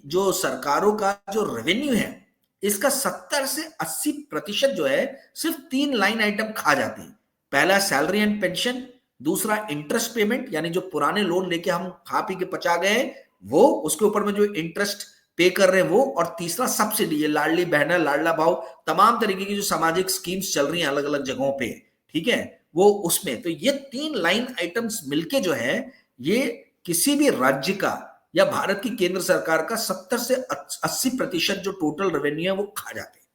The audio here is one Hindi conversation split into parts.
जो सरकारों का जो रेवेन्यू है, इसका 70 से 80% जो है सिर्फ 3 लाइन आइटम खा जाते हैं। पहला सैलरी एंड पेंशन, दूसरा इंटरेस्ट पेमेंट, यानी जो पुराने लोन लेके हम खा पी के पचा गए हैं वो, उसके ऊपर में जो इंटरेस्ट पे कर रहे हैं वो, और तीसरा सब्सिडी, ये लाडली बहना, लाडला भाव, तमाम तरीके की जो सामाजिक स्कीम्स चल रही हैं अलग अलग जगहों पे, ठीक है, वो उसमें। तो ये 3 लाइन आइटम्स मिलके जो है ये किसी भी राज्य का या भारत की केंद्र सरकार का 70 से 80% जो टोटल रेवेन्यू है वो खा जाते हैं।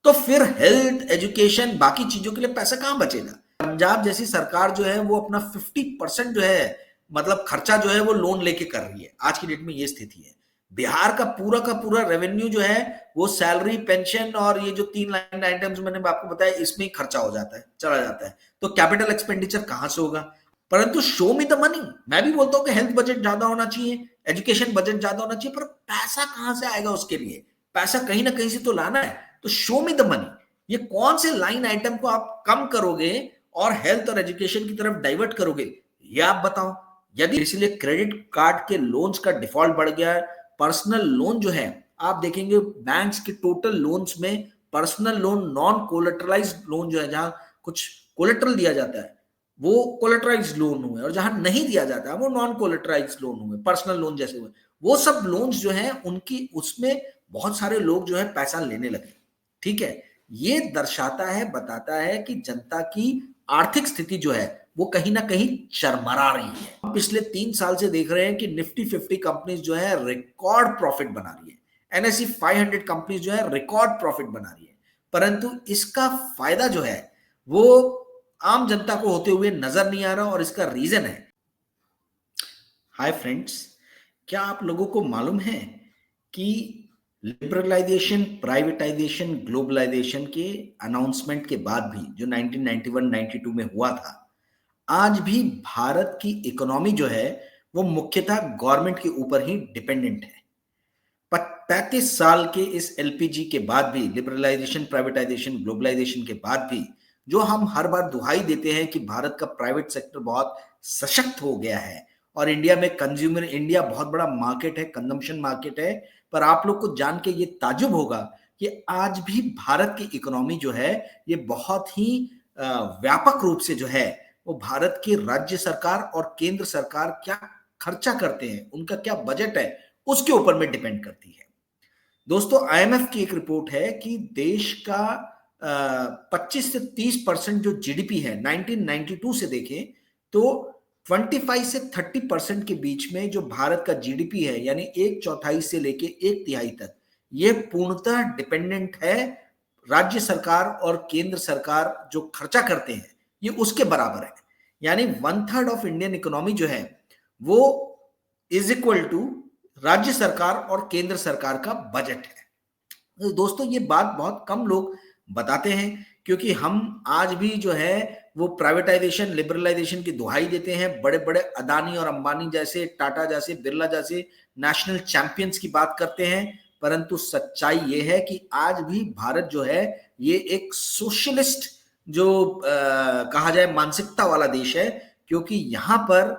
तो फिर हेल्थ, एजुकेशन, बाकी चीजों के लिए पैसा कहां बचेगा? पंजाब जैसी सरकार जो है वो अपना 50% जो है मतलब खर्चा जो है वो लोन लेके कर रही है, आज की डेट में ये स्थिति है। बिहार का पूरा रेवेन्यू जो है वो सैलरी, पेंशन और ये जो 3 लाइन आइटम्स मैंने आपको बताया इसमें ही खर्चा हो जाता है, चला जाता है। तो कैपिटल एक्सपेंडिचर कहां से होगा? परंतु शो मी द मनी। मैं भी बोलता हूं कि हेल्थ बजट ज्यादा होना चाहिए, एजुकेशन बजट ज्यादा होना चाहिए, पर पैसा कहां से आएगा उसके लिए? पैसा कहीं ना कहीं से तो लाना है। तो शो मी द मनी, ये कौन से लाइन आइटम को आप कम करोगे और हेल्थ और एजुकेशन की तरफ डाइवर्ट करोगे, ये आप बताओ। यदि इसलिए क्रेडिट कार्ड के लोन्स का डिफॉल्ट बढ़ गया है, पर्सनल लोन जो है आप देखेंगे बैंक्स के टोटल लोन्स में पर्सनल लोन, नॉन कोलेटरलाइज्ड लोन जो है, जहां कुछ कोलेटरल दिया जाता है वो कोलेटराइज्ड लोन हुए, और जहां नहीं दिया जाता है वो नॉन कोलेटराइज्ड लोन हुए, पर्सनल लोन जैसे हुए, वो सब लोन्स जो है उनकी उसमें बहुत सारे लोग जो है पैसा लेने लगे। ठीक है, ये दर्शाता है, बताता है कि जनता की आर्थिक स्थिति जो है वो कहीं ना कहीं चरमरा रही है। हम पिछले 3 साल से देख रहे हैं कि निफ्टी 50 कंपनीज जो है रिकॉर्ड प्रॉफिट बना रही है, एनएसई 500 कंपनीज जो है रिकॉर्ड प्रॉफिट बना रही है, परंतु इसका फायदा जो है वो आम जनता को होते हुए नजर नहीं आ रहा। और इसका रीजन है, हाय फ्रेंड्स, क्या आप लोगों को मालूम है कि लिबरलाइजेशन, प्राइवेटाइजेशन, ग्लोबलाइजेशन के अनाउंसमेंट के बाद भी जो 1991-92 में हुआ था, आज भी भारत की इकोनॉमी जो है वो मुख्यतः गवर्नमेंट के ऊपर ही डिपेंडेंट है। 35 साल के इस एलपीजी के बाद भी, लिबरलाइजेशन, प्राइवेटाइजेशन, ग्लोबलाइजेशन के बाद भी, जो हम हर बार दुहाई देते हैं कि भारत का प्राइवेट सेक्टर बहुत सशक्त हो गया है और इंडिया में कंज्यूमर, इंडिया बहुत बड़ा मार्केट है, कंजम्पशन मार्केट है, पर आप लोग को जान के ये ताजुब होगा कि आज भी भारत की इकोनॉमी जो है ये बहुत ही व्यापक रूप से जो है वो भारत की राज्य सरकार और केंद्र सरकार क्या खर्चा करते हैं, उनका क्या बजट है, उसके ऊपर में डिपेंड करती है। दोस्तों, आईएमएफ की एक रिपोर्ट है कि देश का 25 से 30% जो जीडीपी है 1992 से देखें तो 25 से 30% के बीच में जो भारत का जीडीपी है, यानी 1/4 से लेके 1/3 तक, ये पूर्णतः डिपेंडेंट है राज्य सरकार और केंद्र सरकार जो खर्चा करते हैं ये उसके बराबर है। यानी 1/3 ऑफ इंडियन इकोनॉमी जो है वो इज इक्वल टू राज्य सरकार और केंद्र सरकार का बजट है। तो दोस्तों, ये बात बहुत कम लोग बताते हैं क्योंकि हम आज भी जो है वो प्राइवेटाइजेशन, लिबरलाइजेशन की दुहाई देते हैं, बड़े बड़े अदानी और अंबानी जैसे, टाटा जैसे, बिरला जैसे नेशनल चैंपियंस की बात करते हैं, परंतु सच्चाई ये है कि आज भी भारत जो है ये एक सोशलिस्ट जो कहा जाए मानसिकता वाला देश है, क्योंकि यहां पर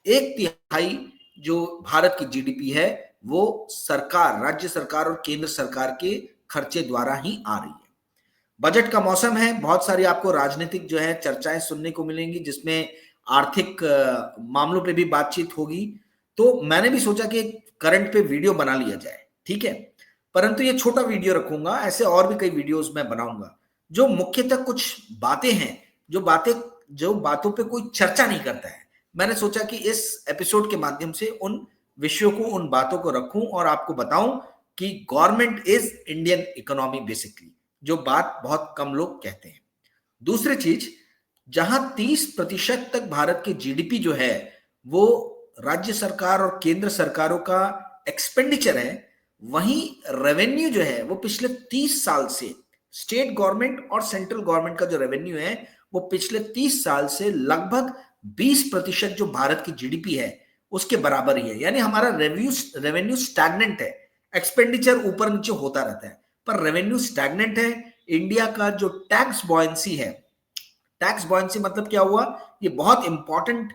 1/3 जो भारत की जीडीपी है वो सरकार, राज्य सरकार और केंद्र सरकार के खर्चे द्वारा ही आ रही है। बजट का मौसम है, बहुत सारी आपको राजनीतिक जो है चर्चाएं सुनने को मिलेंगी जिसमें आर्थिक मामलों पे भी बातचीत होगी। तो मैंने भी सोचा कि करंट पे वीडियो बना लिया जाए, ठीक है, परंतु ये छोटा वीडियो रखूंगा, ऐसे और भी कई वीडियोस मैं बनाऊंगा जो मुख्यतः कुछ बातें हैं, जो बातों पे कोई चर्चा नहीं करता है। मैंने सोचा कि इस एपिसोड के माध्यम से उन विषयों को, उन बातों को रखूं और आपको बताऊं कि government is Indian economy basically, जो बात बहुत कम लोग कहते हैं। दूसरी चीज, जहां 30% तक भारत की जीडीपी जो है वो राज्य सरकार और केंद्र सरकारों का एक्सपेंडिचर है, वहीं रेवेन्यू जो है वो पिछले 30 साल से स्टेट गवर्नमेंट और सेंट्रल गवर्नमेंट का जो रेवेन्यू है वो पिछले 30 साल से लगभग 20% जो भारत की जीडीपी है उसके बराबर ही है। यानी हमारा रेवेन्यू स्टैग्नेंट है, एक्सपेंडिचर ऊपर नीचे होता रहता है पर रेवेन्यू स्टैग्नेंट है। इंडिया का जो टैक्स बॉयंसी है, टैक्स बॉयंसी मतलब क्या हुआ, ये बहुत इंपॉर्टेंट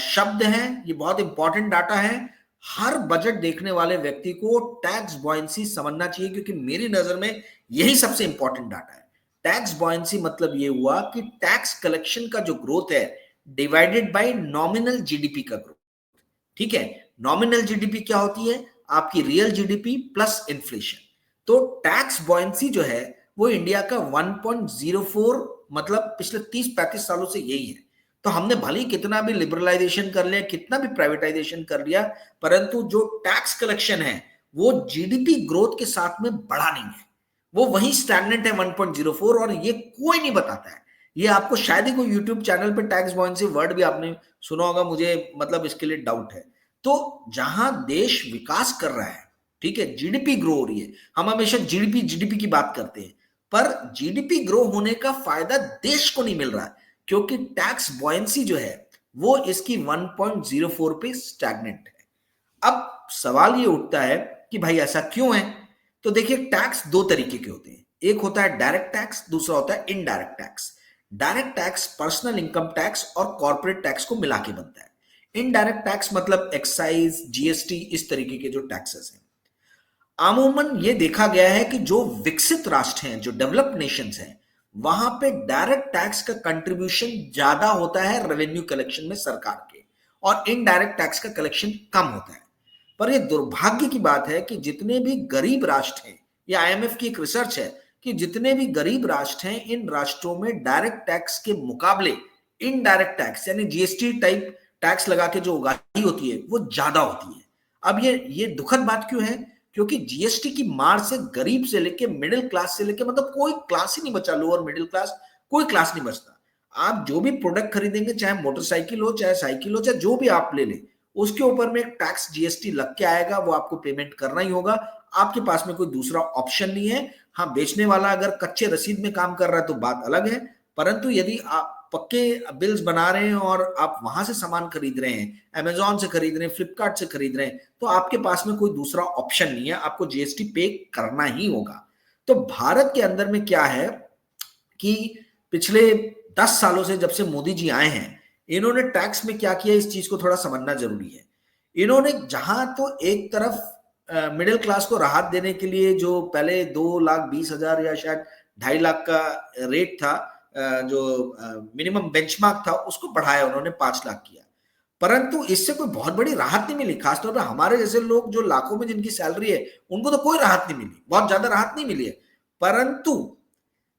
शब्द है, ये बहुत इंपॉर्टेंट डाटा है। हर बजट देखने वाले व्यक्ति को टैक्स बॉयंसी समझना चाहिए, क्योंकि मेरी नजर में यही सबसे इंपॉर्टेंट डाटा है। टैक्स बॉयंसी मतलब ये हुआ कि टैक्स कलेक्शन का जो ग्रोथ है डिवाइडेड बाय नॉमिनल जीडीपी का ग्रोथ। ठीक है, नॉमिनल जीडीपी क्या होती है? आपकी रियल जीडीपी प्लस इन्फ्लेशन। तो टैक्स बॉयंसी जो है वो इंडिया का 1.04, मतलब पिछले 30-35 सालों से यही है। तो हमने भले ही कितना भी लिबरलाइजेशन कर लिया, कितना भी प्राइवेटाइजेशन कर लिया, परंतु जो टैक्स कलेक्शन है वो जीडीपी ग्रोथ के साथ में बढ़ा नहीं है, वो वही स्टैग्नेंट है 1.04। और ये कोई नहीं बताता है। ये आपको शायद ही कोई यूट्यूब चैनल पे टैक्स बॉयंसी वर्ड भी आपने सुना होगा, मुझे मतलब इसके लिए डाउट है। तो जहां देश विकास कर रहा है, ठीक है, जीडीपी ग्रो हो रही है, हम हमेशा जीडीपी जीडीपी की बात करते हैं, पर जीडीपी ग्रो होने का फायदा देश को नहीं मिल रहा है, क्योंकि टैक्स बॉयंसी जो है वो इसकी 1.04 पे स्टैग्नेंट है। अब सवाल ये उठता है कि भाई ऐसा क्यों है? तो देखिए, टैक्स दो तरीके के होते हैं। एक होता है डायरेक्ट टैक्स, दूसरा होता है indirect tax. Direct tax personal income tax और कॉर्पोरेट टैक्स को मिला के बनता है। इनडायरेक्ट टैक्स मतलब एक्साइज, जीएसटी, इस तरीके के जो टैक्सेस हैं। अमूमन ये देखा गया है कि जो विकसित राष्ट्र हैं, जो डेवलप्ड नेशंस हैं, वहां पे डायरेक्ट टैक्स का कंट्रीब्यूशन ज्यादा होता है रेवेन्यू कलेक्शन में सरकार के, और इनडायरेक्ट टैक्स का कलेक्शन कम होता है। पर यह दुर्भाग्य की बात है कि जितने भी गरीब राष्ट्र हैं, ये आईएमएफ की एक रिसर्च है कि जितने भी गरीब राष्ट्र हैं, इन राष्ट्रों में डायरेक्ट टैक्स के मुकाबले इनडायरेक्ट टैक्स यानी जीएसटी टाइप टैक्स लगा के जो उगाही होती है वो ज्यादा होती है। अब ये दुखद बात क्यों है? क्योंकि जीएसटी की मार से गरीब से लेके मिडिल क्लास से लेके, मतलब कोई क्लास ही नहीं बचा, लोअर मिडिल क्लास कोई क्लास नहीं बचता। आप जो भी प्रोडक्ट खरीदेंगे, चाहे मोटरसाइकिल हो, चाहे साइकिल हो, चाहे जो भी आप ले लें, उसके ऊपर में एक टैक्स जीएसटी लग के आएगा, वो आपको पेमेंट करना ही होगा। आपके पास में कोई दूसरा ऑप्शन नहीं है। हाँ, बेचने वाला अगर कच्चे रसीद में काम कर रहा है तो बात अलग है, परंतु यदि आप पक्के बिल्स बना रहे हैं और आप वहां से सामान खरीद रहे हैं, अमेजोन से खरीद रहे हैं, फ्लिपकार्ट से खरीद रहे हैं, तो आपके पास में कोई दूसरा ऑप्शन नहीं है, आपको जीएसटी पे करना ही होगा। तो भारत के अंदर में क्या है कि पिछले 10 सालों से, जब से मोदी जी आए हैं, इन्होंने टैक्स में क्या किया, इस चीज को थोड़ा समझना जरूरी है। इन्होंने जहां तो एक तरफ मिडिल क्लास को राहत देने के लिए, जो पहले 2,20,000 या शायद 2.5 लाख का रेट था, जो मिनिमम बेंचमार्क था, उसको बढ़ाया उन्होंने, 5 लाख किया। परंतु इससे कोई बहुत बड़ी राहत नहीं मिली। खासतौर पर हमारे जैसे लोग जो लाखों में जिनकी सैलरी है, उनको तो कोई राहत नहीं मिली, बहुत ज्यादा राहत नहीं मिली है। परंतु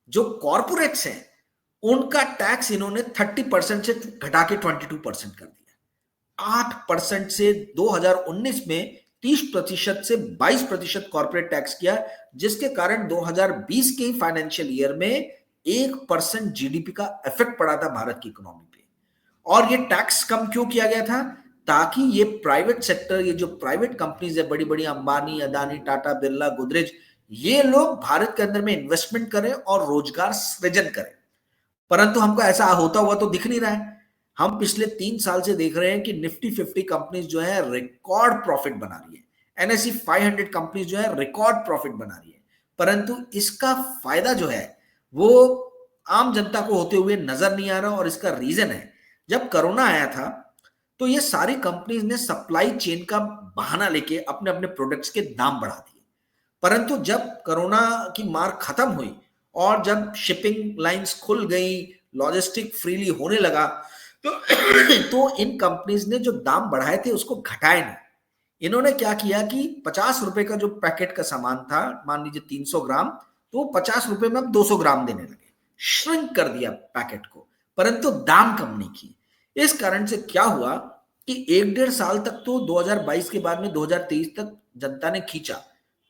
जो कॉर्पोरेट्स हैं, उनका टैक्स इन्होंने 30% से घटा के 22% कर दिया। 8% से 2019 में 30% से 22% कॉर्पोरेट टैक्स किया, जिसके कारण 2020 के फाइनेंशियल ईयर में 1% जीडीपी का इफेक्ट पड़ा था भारत की इकोनॉमी पे। और ये टैक्स कम क्यों किया गया था? ताकि ये प्राइवेट सेक्टर, ये जो प्राइवेट कंपनीज है, बड़ी बड़ी अंबानी, अदानी, टाटा, बिरला, गोदरेज, ये लोग भारत के अंदर में इन्वेस्टमेंट करें और रोजगार सृजन करें। परंतु हमको ऐसा होता हुआ तो दिख नहीं रहा है। हम पिछले 3 साल से देख रहे हैं कि निफ्टी 50 कंपनीज जो है रिकॉर्ड प्रॉफिट बना रही है, एनएसई 500 कंपनीज जो है रिकॉर्ड प्रॉफिट बना रही है, परंतु इसका फायदा जो है वो आम जनता को होते हुए नजर नहीं आ रहा। और इसका रीजन है, जब कोरोना आया था तो ये सारी कंपनीज ने सप्लाई चेन का बहाना लेके अपने अपने प्रोडक्ट्स के दाम बढ़ा दिए। परंतु जब कोरोना की मार खत्म हुई और जब शिपिंग लाइंस खुल गई, लॉजिस्टिक फ्रीली होने लगा, तो तो इन कंपनीज ने जो दाम बढ़ाए थे उसको घटाए नहीं। इन्होंने क्या किया कि 50 रुपए का जो पैकेट का सामान था, मान लीजिए 300 ग्राम, तो 50 रुपए में अब 200 ग्राम देने लगे, श्रिंक कर दिया पैकेट को, परंतु दाम कम नहीं किए। इस कारण से क्या हुआ कि 1-1.5 साल तक, तो 2022 के बाद में 2023 तक जनता ने खींचा,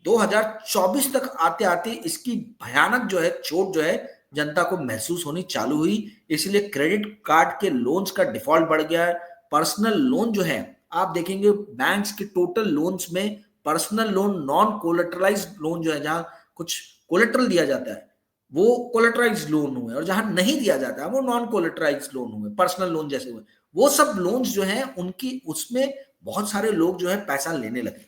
2024 तक आते आते इसकी भयानक जो है चोट जो है जनता को महसूस होनी चालू हुई। इसलिए क्रेडिट कार्ड के लोन्स का डिफॉल्ट बढ़ गया है। पर्सनल लोन जो है, आप देखेंगे बैंक्स के टोटल लोन्स में पर्सनल लोन, नॉन कोलेटरलाइज्ड लोन जो है, जहां कुछ कोलेटरल दिया जाता है वो कोलेटराइज्ड लोन हुए, और जहां नहीं दिया जाता है वो नॉन कोलेटराइज्ड लोन हुए, पर्सनल लोन जैसे हुए, वो सब लोन्स जो है उनकी, उसमें बहुत सारे लोग जो है पैसा लेने लगे।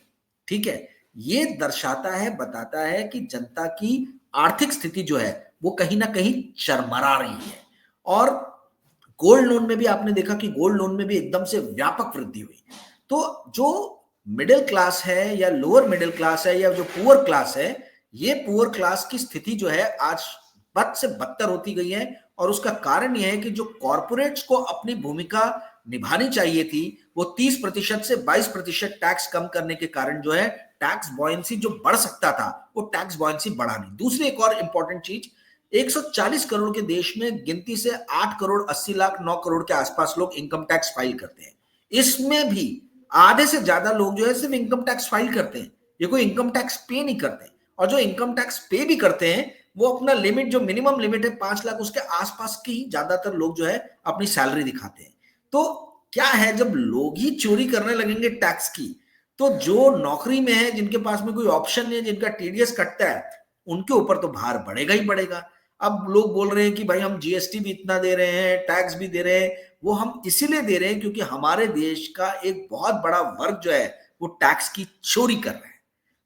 ठीक है, ये दर्शाता है, बताता है कि जनता की आर्थिक स्थिति जो है वो कहीं ना कहीं चरमरा रही है। और गोल्ड लोन में भी आपने देखा कि गोल्ड लोन में भी एकदम से व्यापक वृद्धि हुई। तो जो मिडिल क्लास है या लोअर मिडिल क्लास है या जो पुअर क्लास है, ये पुअर क्लास की स्थिति जो है आज बद से बदतर होती गई है। और उसका कारण यह है कि जो कॉरपोरेट्स को अपनी भूमिका निभानी चाहिए थी, वो 30% से 22% टैक्स कम करने के कारण जो है टैक्स बॉयंसी जो बढ़ सकता था, वो टैक्स बॉयंसी बढ़ा नहीं। दूसरी एक और इंपॉर्टेंट चीज, 140 करोड़ के देश में गिनती से 8 करोड़ 80 लाख 9 करोड़ के आसपास लोग इनकम टैक्स फाइल करते हैं। इसमें भी आधे से ज्यादा लोग जो है सिर्फ इनकम टैक्स फाइल करते हैं, ये कोई इनकम टैक्स पे नहीं करते। और जो इनकम टैक्स पे भी करते हैं, वो अपना लिमिट जो मिनिमम लिमिट है 5 लाख, उसके आसपास की ज्यादातर लोग जो है अपनी सैलरी दिखाते हैं। तो क्या है, जब लोग ही चोरी करने लगेंगे टैक्स की, तो जो नौकरी में है, जिनके पास में कोई ऑप्शन नहीं है, जिनका टीडीएस कटता है, उनके ऊपर तो भार बढ़ेगा ही बढ़ेगा। अब लोग बोल रहे हैं कि भाई हम जीएसटी भी इतना दे रहे हैं, टैक्स भी दे रहे हैं। वो हम इसीलिए दे रहे हैं क्योंकि हमारे देश का एक बहुत बड़ा वर्ग जो है वो टैक्स की चोरी कर रहे हैं।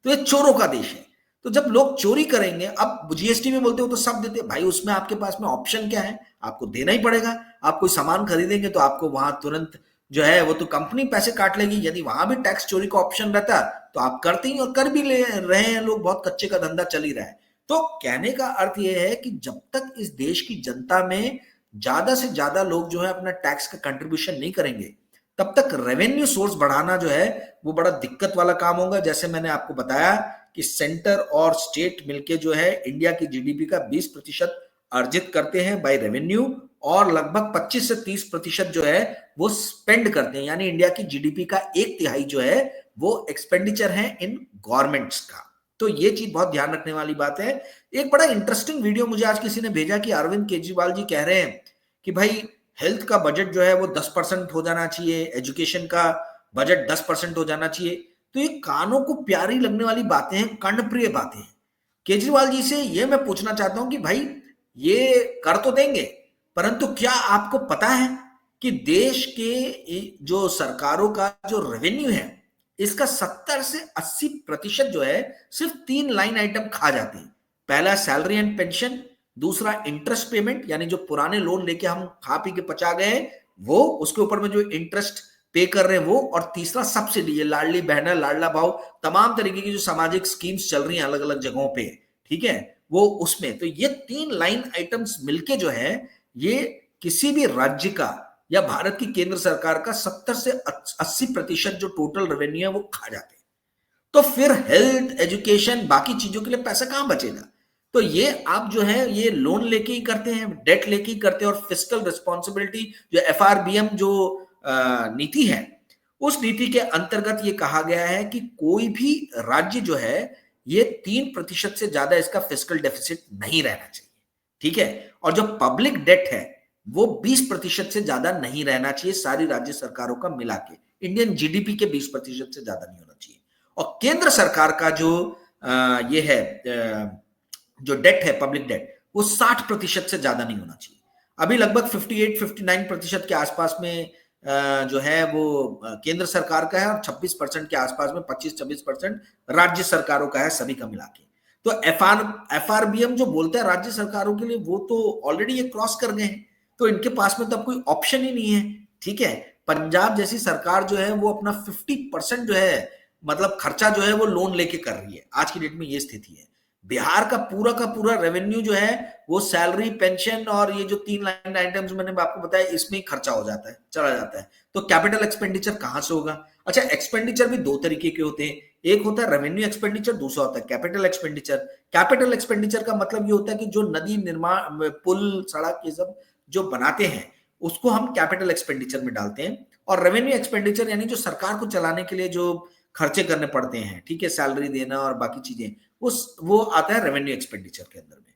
तो ये चोरों का देश है। तो जब लोग चोरी करेंगे, अब जीएसटी में बोलते हो तो सब देते हैं भाई, उसमें आपके पास में ऑप्शन क्या है, आपको देना ही पड़ेगा। आप कोई सामान खरीदेंगे तो आपको वहां तुरंत जो है वो तो कंपनी पैसे काट लेगी। यदि वहां भी टैक्स चोरी का ऑप्शन रहता तो आप करते ही, और कर भी ले रहे हैं लोग, बहुत कच्चे का धंधा चल ही रहा है। तो कहने का अर्थ यह है कि जब तक इस देश की जनता में ज्यादा से ज्यादा लोग जो है अपना टैक्स का कंट्रीब्यूशन नहीं करेंगे, तब तक रेवेन्यू सोर्स बढ़ाना जो है वो बड़ा दिक्कत वाला काम होगा। जैसे मैंने आपको बताया कि सेंटर और स्टेट मिलके जो है इंडिया की जीडीपी का 20% अर्जित करते हैं बाय रेवेन्यू, और लगभग 25 से 30% जो है वो स्पेंड करते हैं। यानी इंडिया की जीडीपी का 1/3 जो है वो एक्सपेंडिचर है इन गवर्नमेंट्स का। तो ये चीज बहुत ध्यान रखने वाली बात है। एक बड़ा इंटरेस्टिंग वीडियो मुझे आज किसी ने भेजा कि अरविंद केजरीवाल जी कह रहे हैं कि भाई हेल्थ का बजट जो है वो 10% हो जाना चाहिए, एजुकेशन का बजट 10% हो जाना चाहिए। तो ये कानों को प्यारी लगने वाली बातें हैं, कर्णप्रिय बातें हैं। केजरीवाल जी से ये मैं पूछना चाहता हूं कि भाई ये कर तो देंगे, परंतु क्या आपको पता है कि देश के जो सरकारों का जो रेवेन्यू है, इसका 70 से 80% जो है सिर्फ 3 लाइन आइटम खा जाते हैं। पहला सैलरी एंड पेंशन, दूसरा इंटरेस्ट पेमेंट, यानी जो पुराने लोन लेके हम खा पी के पचा गए हैं वो, उसके ऊपर में जो इंटरेस्ट पे कर रहे हैं वो, और तीसरा सब्सिडी, ये लाडली बहना, लाडला भाव, तमाम तरीके की जो सामाजिक स्कीम्स चल रही हैं अलग अलग जगहों पे, ठीक है, वो उसमें। तो ये 3 लाइन आइटम्स मिलके जो है ये किसी भी राज्य का या भारत की केंद्र सरकार का 70 से 80% जो टोटल रेवेन्यू है वो खा जाते हैं। तो फिर हेल्थ, एजुकेशन, बाकी चीजों के लिए पैसा कहां बचेगा? तो ये आप जो है ये लोन लेके ही करते हैं, डेट लेके ही करते हैं। और फिस्कल रिस्पॉन्सिबिलिटी जो एफआरबीएम जो नीति है, उस नीति के अंतर्गत ये कहा गया है कि कोई भी राज्य जो है ये 3% से ज्यादा इसका फिस्कल डेफिसिट नहीं रहना चाहिए, ठीक है। और जो पब्लिक डेट है वो 20% से ज्यादा नहीं रहना चाहिए, सारी राज्य सरकारों का मिला के। इंडियन जीडीपी के 20% से ज्यादा नहीं होना चाहिए। और केंद्र सरकार का जो ये है जो डेट है, पब्लिक डेट, वो 60% से ज्यादा नहीं होना चाहिए। अभी लगभग 58-59% के आसपास में जो है वो केंद्र सरकार का है, और 26% के आसपास में 25-26% राज्य सरकारों का है, सभी का मिला के। तो एफआरबीएम जो बोलता है राज्य सरकारों के लिए, वो तो ऑलरेडी ये क्रॉस कर गए हैं। तो इनके पास में तो अब कोई ऑप्शन ही नहीं है, ठीक है। पंजाब जैसी सरकार जो है वो अपना 50% जो है मतलब खर्चा जो है वो लोन लेके कर रही है। आज की डेट में ये स्थिति है। बिहार का पूरा रेवेन्यू जो है वो सैलरी, पेंशन और ये जो 3 लाइन आइटम्स मैंने आपको बताया, इसमें ही खर्चा हो जाता है, चला जाता है। तो कैपिटल एक्सपेंडिचर कहां से होगा? अच्छा, एक्सपेंडिचर भी 2 तरीके के होते हैं, एक होता है रेवेन्यू एक्सपेंडिचर, दूसरा होता है कैपिटल एक्सपेंडिचर। कैपिटल एक्सपेंडिचर का मतलब ये होता है कि जो नदी निर्माण, पुल, सड़क, ये सब जो बनाते हैं उसको हम कैपिटल एक्सपेंडिचर में डालते हैं। और रेवेन्यू एक्सपेंडिचर यानी जो सरकार को चलाने के लिए जो खर्चे करने पड़ते हैं, ठीक है, सैलरी देना और बाकी चीजें, वो आता है रेवेन्यू एक्सपेंडिचर के अंदर में।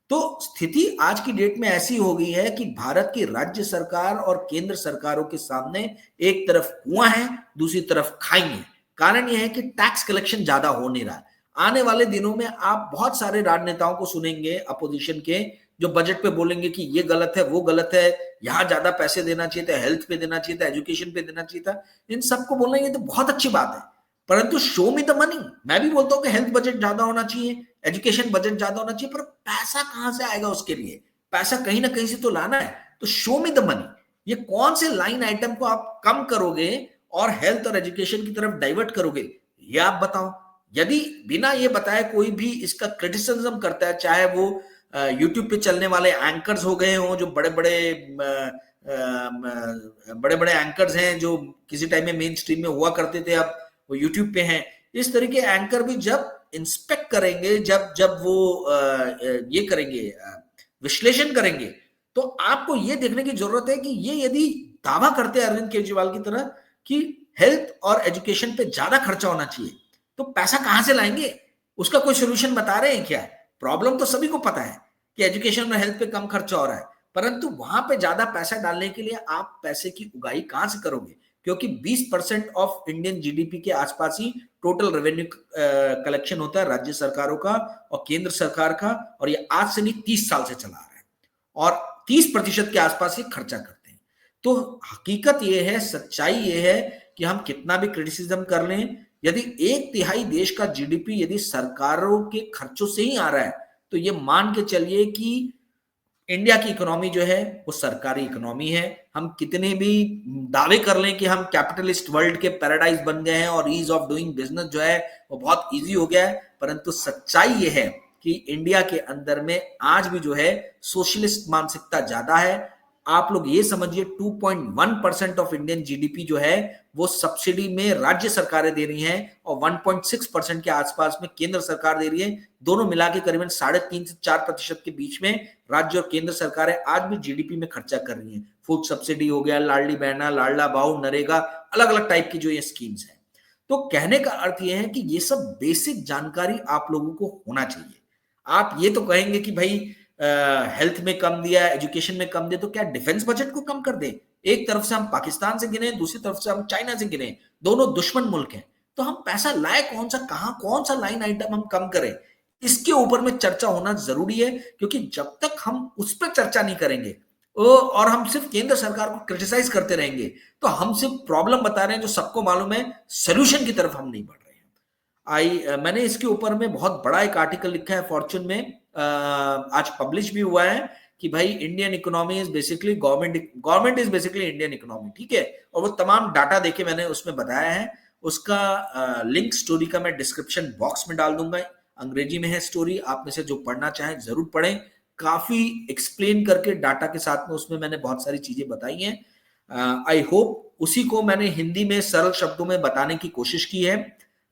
तो स्थिति आज की डेट में ऐसी हो गई है कि भारत की राज्य सरकार और केंद्र सरकारों के सामने एक तरफ कुआं है, दूसरी तरफ खाई है। कारण यह है कि टैक्स कलेक्शन ज्यादा हो नहीं रहा। आने वाले दिनों में आप बहुत सारे राजनेताओं को सुनेंगे अपोजिशन के, जो बजट पे बोलेंगे कि ये गलत है, वो गलत है, यहां ज्यादा पैसे देना चाहिए था, हेल्थ पे देना चाहिए था, एजुकेशन पे देना चाहिए था। इन सबको बोलना ये तो बहुत अच्छी बात है, परंतु शो मी द मनी। मैं भी बोलता हूं कि हेल्थ बजट ज्यादा होना चाहिए, एजुकेशन बजट ज्यादा होना चाहिए, पर पैसा कहां से आएगा उसके लिए? पैसा कहीं ना कहीं से तो लाना है। तो शो मी द मनी। ये कौन से लाइन आइटम को आप कम करोगे और हेल्थ और एजुकेशन की तरफ डाइवर्ट करोगे, ये आप बताओ। यदि बिना ये बताए कोई भी इसका क्रिटिसिज्म करता है, चाहे वो यूट्यूब पे चलने वाले एंकर्स हो गए हों, जो बड़े बड़े बड़े बड़े एंकर्स हैं जो किसी टाइम में मेन स्ट्रीम में हुआ करते थे, अब वो यूट्यूब पे हैं, इस तरीके एंकर भी जब इंस्पेक्ट करेंगे, जब जब वो ये करेंगे, विश्लेषण करेंगे, तो आपको ये देखने की जरूरत है कि ये यदि दावा करते हैं अरविंद केजरीवाल की तरह कि हेल्थ और एजुकेशन पे ज्यादा खर्चा होना चाहिए, तो पैसा कहां से लाएंगे? उसका कोई सोल्यूशन बता रहे हैं क्या? प्रॉब्लम तो सभी को पता है कि एजुकेशन और हेल्थ पे कम खर्चा हो रहा है, परंतु वहां पे ज्यादा पैसा डालने के लिए आप पैसे की उगाही कहां से करोगे? क्योंकि 20% ऑफ इंडियन जीडीपी के आसपास ही टोटल रेवेन्यू कलेक्शन होता है राज्य सरकारों का और केंद्र सरकार का, और ये आज से नहीं 30 साल से चला आ रहा है, और 30% के आसपास ही खर्चा करते हैं। तो हकीकत यह है, सच्चाई यह है कि हम कितना भी क्रिटिसिज्म कर लें, यदि 1/3 देश का जीडीपी यदि सरकारों के खर्चों से ही आ रहा है, तो ये मान के चलिए कि इंडिया की इकोनॉमी जो है वो सरकारी इकोनॉमी है। हम कितने भी दावे कर लें कि हम कैपिटलिस्ट वर्ल्ड के पैराडाइज बन गए हैं और ईज ऑफ डूइंग बिजनेस जो है वो बहुत इजी हो गया है, परंतु सच्चाई ये है कि इंडिया के अंदर में आज भी जो है सोशलिस्ट मानसिकता ज्यादा है। आप लोग ये समझिए 2.1% ऑफ इंडियन जीडीपी जो है वो सब्सिडी में राज्य सरकारें दे रही हैं और 1.6% के आसपास में केंद्र सरकार दे रही है। दोनों मिला के करीबन 3.5 से 4% के बीच में राज्य और केंद्र सरकारें आज भी जीडीपी में खर्चा कर रही हैं। फूड सब्सिडी हो गया, लाडली बहना, लाडला भाऊ, नरेगा, अलग अलग टाइप की जो ये स्कीम्स हैं। तो कहने का अर्थ ये है कि ये सब बेसिक जानकारी आप लोगों को होना चाहिए। आप ये तो कहेंगे कि भाई हेल्थ में कम दिया, एजुकेशन में कम दे, तो क्या डिफेंस बजट को कम कर दे? एक तरफ से हम पाकिस्तान से गिने, दूसरी तरफ से हम चाइना से गिने, दोनों दुश्मन मुल्क हैं, तो हम पैसा लाए कौन सा, कहां कौन सा लाइन आइटम हम कम करें, इसके ऊपर में चर्चा होना जरूरी है। क्योंकि जब तक हम उस पर चर्चा नहीं करेंगे और हम सिर्फ केंद्र सरकार को क्रिटिसाइज करते रहेंगे, तो हम सिर्फ प्रॉब्लम बता रहे हैं जो सबको मालूम है, सोल्यूशन की तरफ हम नहीं बढ़ रहे हैं। मैंने इसके ऊपर में बहुत बड़ा एक आर्टिकल लिखा है फॉर्च्यून में, आज पब्लिश भी हुआ है कि भाई Indian economy is basically government is basically Indian economy, ठीक है। और वो तमाम डाटा देके मैंने उसमें बताया है। उसका लिंक स्टोरी का मैं डिस्क्रिप्शन बॉक्स में डाल दूंगा। अंग्रेजी में है स्टोरी, आप में से जो पढ़ना चाहें जरूर पढ़ें। काफी एक्सप्लेन करके डाटा के साथ में उसमें मैंने बहुत सारी चीजें बताई हैं। आई होप उसी को मैंने हिंदी में सरल शब्दों में बताने की कोशिश की है।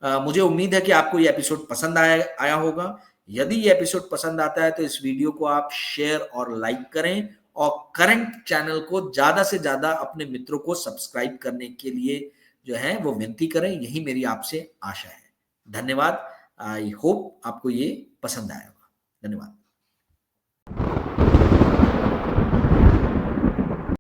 मुझे उम्मीद है कि आपको ये एपिसोड पसंद आया होगा। यदि ये एपिसोड पसंद आता है तो इस वीडियो को आप शेयर और लाइक करें, और करंट चैनल को ज्यादा से ज्यादा अपने मित्रों को सब्सक्राइब करने के लिए जो है वो विनती करें। यही मेरी आपसे आशा है। धन्यवाद। आई होप आपको ये पसंद आया होगा। धन्यवाद।